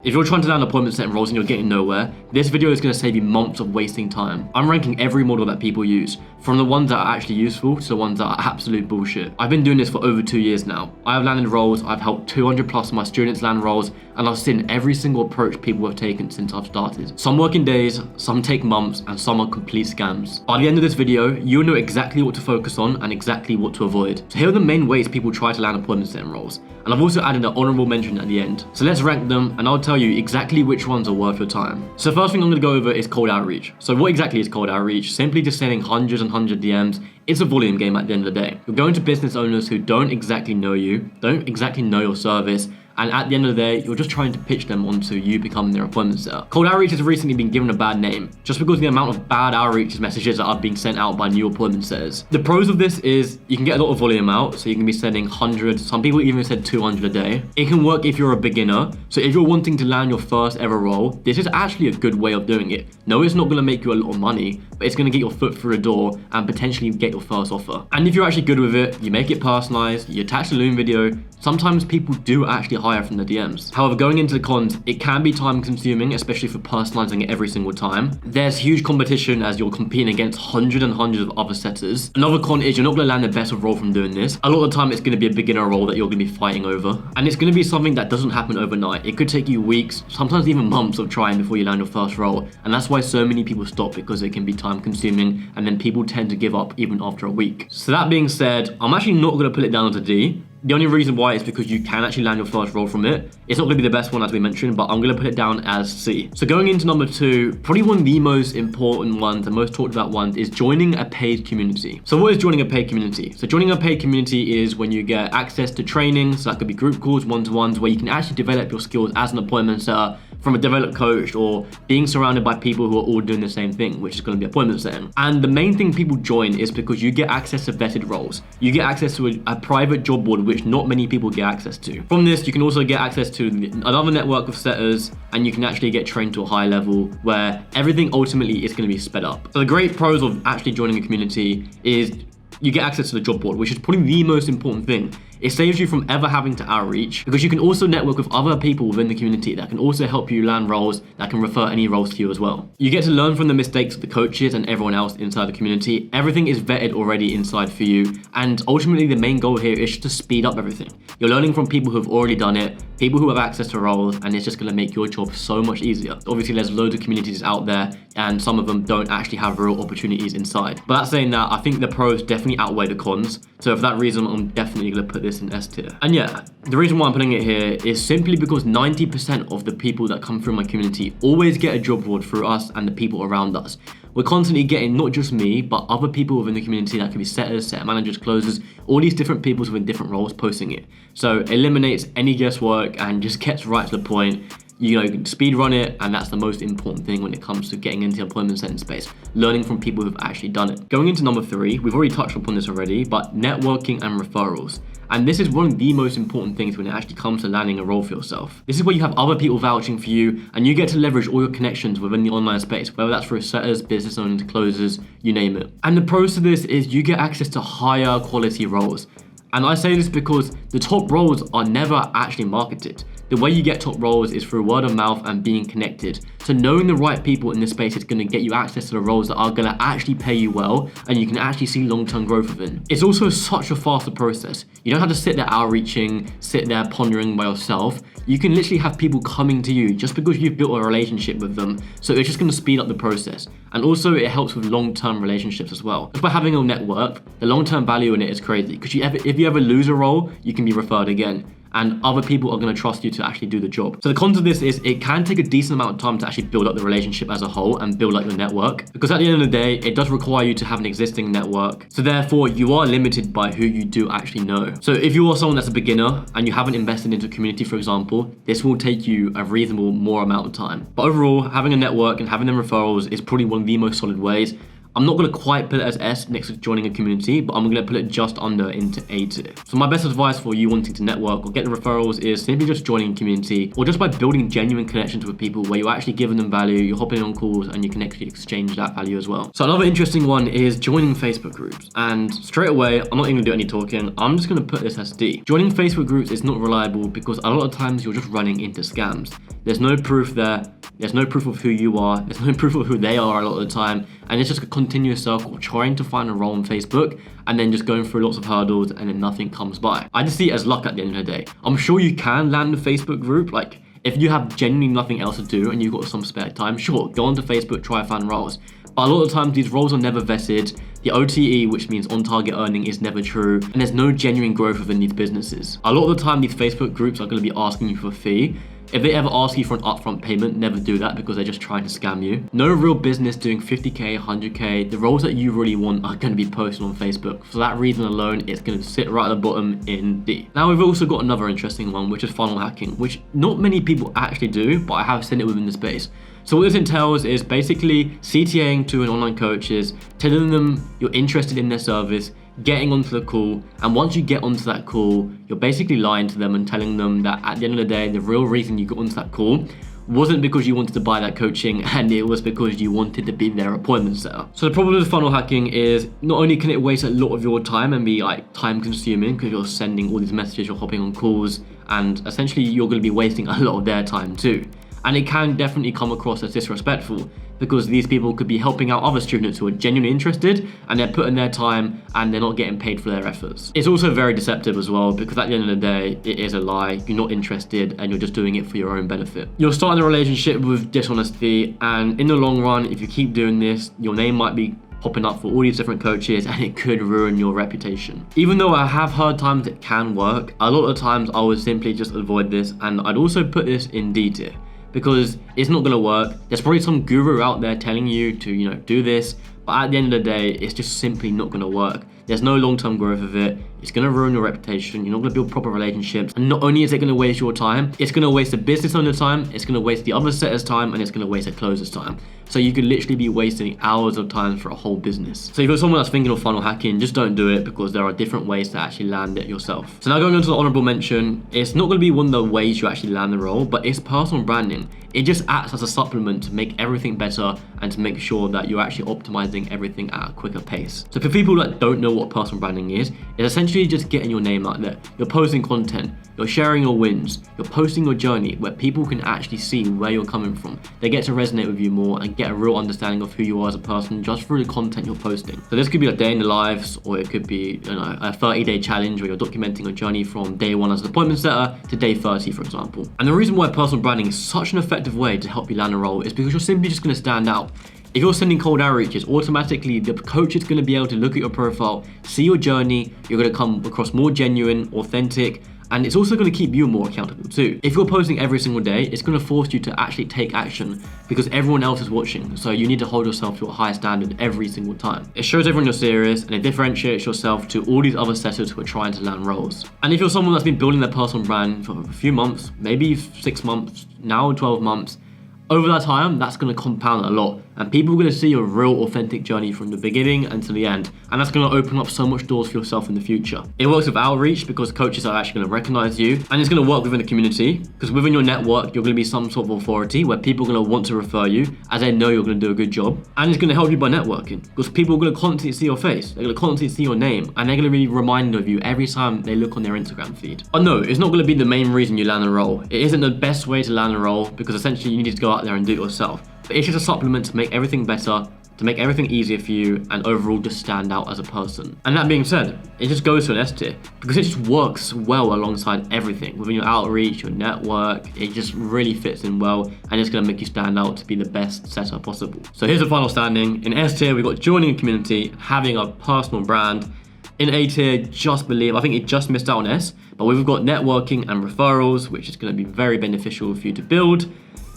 If you're trying to land appointment setting roles and you're getting nowhere, this video is going to save you months of wasting time. I'm ranking every model that people use, from the ones that are actually useful to the ones that are absolute bullshit. I've been doing this for over 2 years now. I have landed roles, I've helped 200 plus of my students land roles, and I've seen every single approach people have taken since I've started. Some work in days, some take months, and some are complete scams. By the end of this video, you'll know exactly what to focus on and exactly what to avoid. So here are the main ways people try to land appointment setting roles. And I've also added an honorable mention at the end. So let's rank them and I'll tell you exactly which ones are worth your time. So first thing I'm going to go over is cold outreach. So what exactly is cold outreach? Simply just sending hundreds and hundreds of DMs. It's a volume game at the end of the day. You're going to business owners who don't exactly know you, don't exactly know your service, and at the end of the day, you're just trying to pitch them onto you becoming their appointment setter. Cold outreach has recently been given a bad name, just because of the amount of bad outreach messages that are being sent out by new appointment setters. The pros of this is you can get a lot of volume out, so you can be sending hundreds, some people even said 200 a day. It can work if you're a beginner, so if you're wanting to land your first ever role, this is actually a good way of doing it. No, it's not gonna make you a lot of money, but it's gonna get your foot through the door and potentially get your first offer. And if you're actually good with it, you make it personalized, you attach a Loom video, sometimes people do actually hire from the DMs. However, going into the cons, it can be time consuming, especially for personalizing it every single time. There's huge competition as you're competing against hundreds and hundreds of other setters. Another con is you're not gonna land the best of role from doing this. A lot of the time, it's gonna be a beginner role that you're gonna be fighting over. And it's gonna be something that doesn't happen overnight. It could take you weeks, sometimes even months of trying before you land your first role. And that's why so many people stop, because it can be time consuming and then people tend to give up even after a week. So that being said, I'm actually not gonna put it down to D. The only reason why is because you can actually land your first role from it. It's not going to be the best one as we mentioned, but I'm going to put it down as C. So going into number 2, probably one of the most important ones, the most talked about ones, is joining a paid community. So what is joining a paid community? So joining a paid community is when you get access to training, so that could be group calls, one-to-ones, where you can actually develop your skills as an appointment setter from a developed coach, or being surrounded by people who are all doing the same thing, which is going to be appointment setting. And the main thing people join is because you get access to vetted roles. You get access to a private job board, which not many people get access to. From this, you can also get access to another network of setters, and you can actually get trained to a high level where everything ultimately is going to be sped up. So the great pros of actually joining a community is you get access to the job board, which is probably the most important thing. It saves you from ever having to outreach, because you can also network with other people within the community that can also help you land roles, that can refer any roles to you as well. You get to learn from the mistakes of the coaches and everyone else inside the community. Everything is vetted already inside for you, and ultimately the main goal here is just to speed up everything. You're learning from people who have already done it, people who have access to roles, and it's just going to make your job so much easier. Obviously there's loads of communities out there, and some of them don't actually have real opportunities inside. But that saying that, I think the pros definitely outweigh the cons, so for that reason I'm definitely going to put this in S tier. And yeah, the reason why I'm putting it here is simply because 90% of the people that come through my community always get a job board through us and the people around us. We're constantly getting not just me, but other people within the community that can be setters, setter managers, closers, all these different people within different roles posting it. So it eliminates any guesswork and just gets right to the point. You know, you can speed run it, and that's the most important thing when it comes to getting into the appointment setting space, learning from people who've actually done it. Going into number 3, we've already touched upon this already, but networking and referrals. And this is one of the most important things when it actually comes to landing a role for yourself. This is where you have other people vouching for you, and you get to leverage all your connections within the online space, whether that's through setters, business owners, closers, you name it. And the pros to this is you get access to higher quality roles. And I say this because the top roles are never actually marketed. The way you get top roles is through word of mouth and being connected. So knowing the right people in this space is going to get you access to the roles that are going to actually pay you well, and you can actually see long-term growth within. It's also such a faster process. You don't have to sit there outreaching, sit there pondering by yourself. You can literally have people coming to you just because you've built a relationship with them. So it's just going to speed up the process. And also it helps with long-term relationships as well. Just by having a network, the long-term value in it is crazy, because if you ever lose a role, you can be referred again, and other people are going to trust you to actually do the job. So the cons of this is it can take a decent amount of time to actually build up the relationship as a whole and build up your network, because at the end of the day, it does require you to have an existing network. So therefore, you are limited by who you do actually know. So if you are someone that's a beginner and you haven't invested into a community, for example, this will take you a reasonable more amount of time. But overall, having a network and having them referrals is probably one of the most solid ways. I'm not going to quite put it as S next to joining a community, but I'm going to put it just under into A tier. So my best advice for you wanting to network or get the referrals is simply just joining a community, or just by building genuine connections with people where you're actually giving them value, you're hopping on calls, and you can actually exchange that value as well. So another interesting one is joining Facebook groups. And straight away, I'm not even going to do any talking. I'm just going to put this as D. Joining Facebook groups is not reliable because a lot of times you're just running into scams. There's no proof there. There's no proof of who you are. There's no proof of who they are a lot of the time. And it's just a continuous circle of trying to find a role on Facebook and then just going through lots of hurdles and then nothing comes by. I just see it as luck at the end of the day. I'm sure you can land a Facebook group. Like, if you have genuinely nothing else to do and you've got some spare time, sure, go onto Facebook, try and find roles. But a lot of times these roles are never vetted. The OTE, which means on target earning, is never true. And there's no genuine growth within these businesses. A lot of the time these Facebook groups are going to be asking you for a fee. If they ever ask you for an upfront payment, never do that because they're just trying to scam you. No real business doing 50K, 100K. The roles that you really want are going to be posted on Facebook. For that reason alone, it's going to sit right at the bottom in D. Now we've also got another interesting one, which is funnel hacking, which not many people actually do, but I have seen it within the space. So what this entails is basically CTAing to an online coaches, telling them you're interested in their service, getting onto the call, and once you get onto that call, you're basically lying to them and telling them that at the end of the day, the real reason you got onto that call wasn't because you wanted to buy that coaching, and it was because you wanted to be their appointment setter. So the problem with funnel hacking is not only can it waste a lot of your time and be like time consuming because you're sending all these messages, you're hopping on calls, and essentially you're going to be wasting a lot of their time too. And it can definitely come across as disrespectful because these people could be helping out other students who are genuinely interested and they're putting their time and they're not getting paid for their efforts. It's also very deceptive as well because at the end of the day, it is a lie. You're not interested and you're just doing it for your own benefit. You're starting a relationship with dishonesty, and in the long run, if you keep doing this, your name might be popping up for all these different coaches and it could ruin your reputation. Even though I have heard times it can work, a lot of the times I would simply just avoid this, and I'd also put this in D tier. Because it's not gonna work. There's probably some guru out there telling you to, do this, but at the end of the day, it's just simply not gonna work. There's no long-term growth of it. It's gonna ruin your reputation. You're not gonna build proper relationships. And not only is it gonna waste your time, it's gonna waste the business owner's time, it's gonna waste the other setter's time, and it's gonna waste the closer's time. So you could literally be wasting hours of time for a whole business. So if you're someone that's thinking of funnel hacking, just don't do it because there are different ways to actually land it yourself. So now going on to the honorable mention, it's not gonna be one of the ways you actually land the role, but it's personal branding. It just acts as a supplement to make everything better and to make sure that you're actually optimizing everything at a quicker pace. So for people that don't know what personal branding is, it's essentially just getting your name out there. You're posting content, you're sharing your wins, you're posting your journey where people can actually see where you're coming from. They get to resonate with you more and get a real understanding of who you are as a person just through the content you're posting. So this could be a day in the lives, or it could be a 30-day challenge where you're documenting a journey from day 1 as an appointment setter to day 30, for example. And the reason why personal branding is such an effective way to help you land a role is because you're simply just going to stand out. If you're sending cold outreaches, automatically the coach is going to be able to look at your profile, see your journey, you're going to come across more genuine, authentic, and it's also going to keep you more accountable too. If you're posting every single day, it's going to force you to actually take action because everyone else is watching. So you need to hold yourself to a high standard every single time. It shows everyone you're serious and it differentiates yourself to all these other setters who are trying to land roles. And if you're someone that's been building their personal brand for a few months, maybe 6 months, now 12 months, over that time, that's going to compound a lot, and people are going to see your real authentic journey from the beginning until the end, and that's going to open up so much doors for yourself in the future. It works with outreach because coaches are actually going to recognize you, and it's going to work within the community because within your network, you're going to be some sort of authority where people are going to want to refer you as they know you're going to do a good job, and it's going to help you by networking because people are going to constantly see your face, they're going to constantly see your name, and they're going to be reminded of you every time they look on their Instagram feed. But no, it's not going to be the main reason you land a role. It isn't the best way to land a role because essentially you need to go out there and do it yourself. But it's just a supplement to make everything better, to make everything easier for you, and overall just stand out as a person. And that being said, it just goes to an S tier because it just works well alongside everything within your outreach, your network. It just really fits in well, and it's going to make you stand out to be the best setter possible. So here's the final standing. In S tier, we've got joining a community, having a personal brand. In A tier, just believe, I think it just missed out on S, but we've got networking and referrals, which is going to be very beneficial for you to build.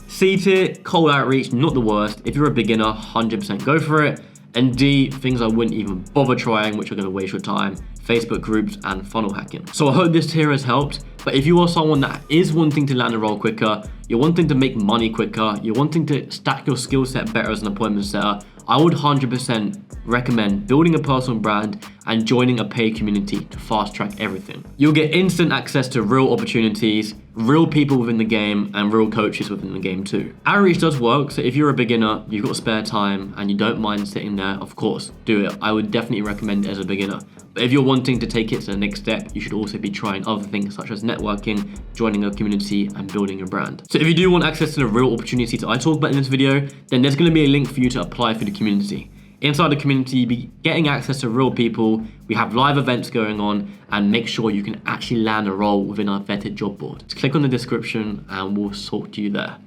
C tier, cold outreach, not the worst. If you're a beginner, 100% go for it. And D, things I wouldn't even bother trying, which are going to waste your time, Facebook groups and funnel hacking. So I hope this tier has helped, but if you are someone that is wanting to land a role quicker, you're wanting to make money quicker, you're wanting to stack your skill set better as an appointment setter, I would 100% recommend building a personal brand and joining a paid community to fast track everything. You'll get instant access to real opportunities, real people within the game, and real coaches within the game too. Outreach does work, so if you're a beginner, you've got spare time, and you don't mind sitting there, of course, do it. I would definitely recommend it as a beginner. But if you're wanting to take it to the next step, you should also be trying other things such as networking, joining a community, and building a brand. So if you do want access to the real opportunities I talk about in this video, then there's going to be a link for you to apply for the community. Inside the community, you'll be getting access to real people, we have live events going on, and make sure you can actually land a role within our vetted job board. Just click on the description and we'll talk to you there.